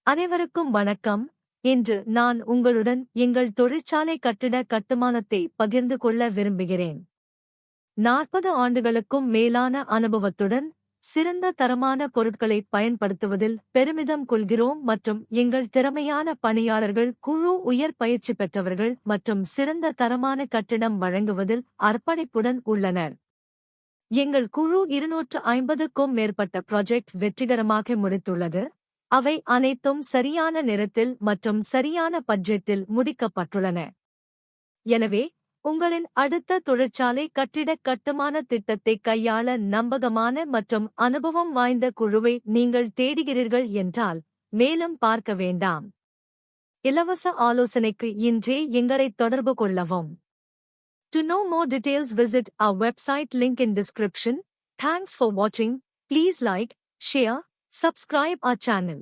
அனைவருக்கும் வணக்கம். இன்று நான் உங்களுடன் எங்கள் தொழிற்சாலை கட்டிட கட்டுமானத்தை பகிர்ந்து கொள்ள விரும்புகிறேன். 40 ஆண்டுகளுக்கும் மேலான அனுபவத்துடன் சிறந்த தரமான பொருட்களை பயன்படுத்துவதில் பெருமிதம் கொள்கிறோம் மற்றும் எங்கள் திறமையான பணியாளர்கள் குழு உயர் பயிற்சி பெற்றவர்கள் மற்றும் சிறந்த தரமான கட்டிடம் வழங்குவதில் அர்ப்பணிப்புடன் உள்ளனர். எங்கள் குழு 250க்கும் மேற்பட்ட ப்ராஜெக்ட் வெற்றிகரமாக முடித்துள்ளது. அவை அனைத்தும் சரியான நேரத்தில் மற்றும் சரியான பட்ஜெட்டில் முடிக்கப்பட்டுள்ளன. எனவே உங்களின் அடுத்த தொழிற்சாலை கட்டிடக் கட்டுமான திட்டத்தை கையாள நம்பகமான மற்றும் அனுபவம் வாய்ந்த குழுவை நீங்கள் தேடுகிறீர்கள் என்றால் மேலும் பார்க்க வேண்டாம். இலவச ஆலோசனைக்கு இன்றே எங்களை தொடர்பு கொள்ளவும். To know more details, visit our website, link in description. Thanks for watching. Please like, share, subscribe our channel.